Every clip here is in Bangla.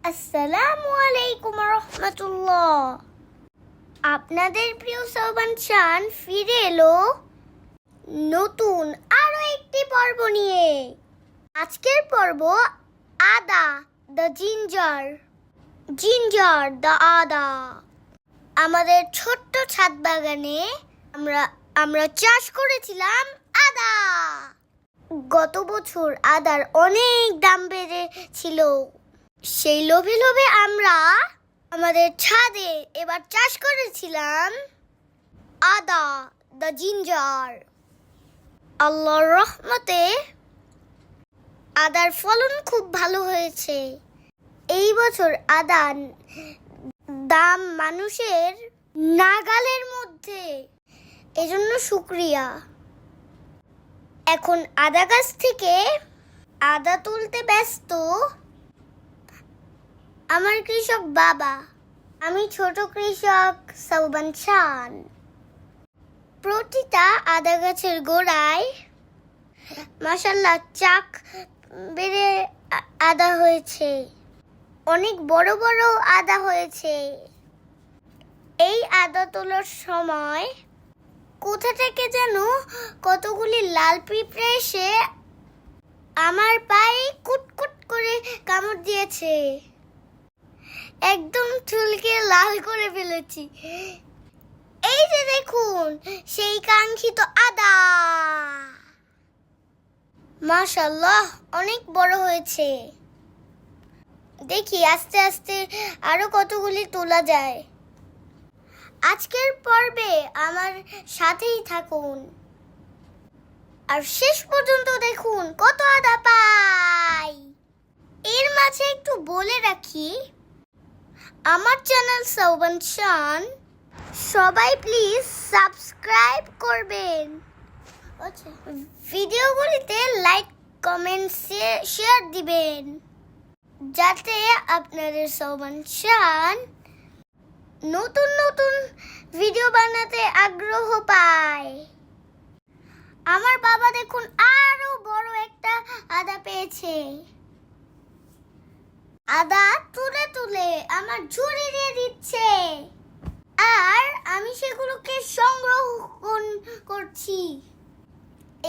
আসসালামু আলাইকুম রহমতুল্লাহ। আপনাদের প্রিয় সৌবান শান ফিরে এলো নতুন আরো একটি পর্ব নিয়ে। আজকের পর্ব আদা দ্য জিঞ্জার দ্য আদা। আমাদের ছোট্ট ছাদ বাগানে আমরা চাষ করেছিলাম আদা। গত বছর আদার অনেক দাম বেড়েছিল। সেই লোভে লোভে আমরা আমাদের ছাদে এবার চাষ করেছিলাম আদা দ্য জিঞ্জার। আল্লাহর রহমতে আদার ফলন খুব ভালো হয়েছে। এই বছর আদার দাম মানুষের নাগালের মধ্যে, এজন্য শুকরিয়া। এখন আদা গাছ থেকে আদা তুলতে ব্যস্ত আমার কৃষক বাবা। আমি ছোট কৃষক সৌবান শান। প্রতিটা আদা গাছের গোড়ায় মাশাআল্লাহ চাক বেড়ে আদা হয়েছে। অনেক বড় বড় আদা হয়েছে। এই আদা তোলার সময় কোথা থেকে যেন কতগুলি লাল পিঁপড়ে এসে আমার পায়ে কুটকুট করে কামড় দিয়েছে। একদম চুলকে লাল করে ফেলেছি। এই যে দেখুন সেই কাঙ্ক্ষিত আদা, মাশাআল্লাহ অনেক বড় হয়েছে। দেখি আস্তে আস্তে আরো কতগুলি তোলা যায়। আজকের পর্বে আমার সাথেই থাকুন আর শেষ পর্যন্ত দেখুন কত আদা পাই। এর মাঝে একটু বলে রাখি, আমার চ্যানেল সৌবান শান সবাই প্লিজ সাবস্ক্রাইব করবেন। ভিডিওগুলিতে লাইক কমেন্ট শেয়ার দিবেন যাতে আপনাদের সৌবান শান নতুন নতুন ভিডিও বানাতে আগ্রহ পায়। আমার বাবা দেখুন আরো বড় একটা আদা পেয়েছে। আদা তুলে তুলে আমার ঝুড়ি দিয়ে দিচ্ছে আর আমি সেগুলোকে সংরক্ষণ করছি।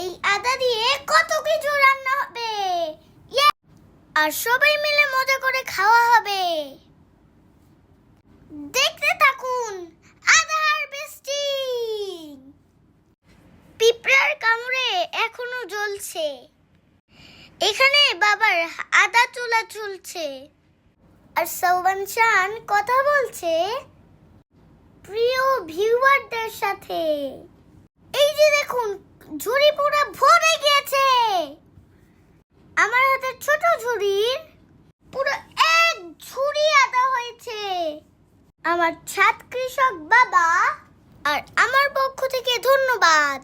এই আদা দিয়ে কত কিছু রান্না হবে আর সবাই মিলে মজা করে খাওয়া হবে। দেখতে থাকুন আদা হারভেস্টিং। পিঁপড়ার কামড়ে এখনো জ্বলছে। এখানে বাবার আদা চুলা চলছে আর সৌবান শান কথা বলছে প্রিয় ভিউয়ারদের সাথে। এই যে দেখুন ঝুড়ি পুরো ভরে গিয়েছে। আমার হাতে ছোট ঝুড়ির পুরো এক ঝুড়ি আদা হয়েছে। আমার ছাদ কৃষক বাবা আর আমার পক্ষ থেকে ধন্যবাদ।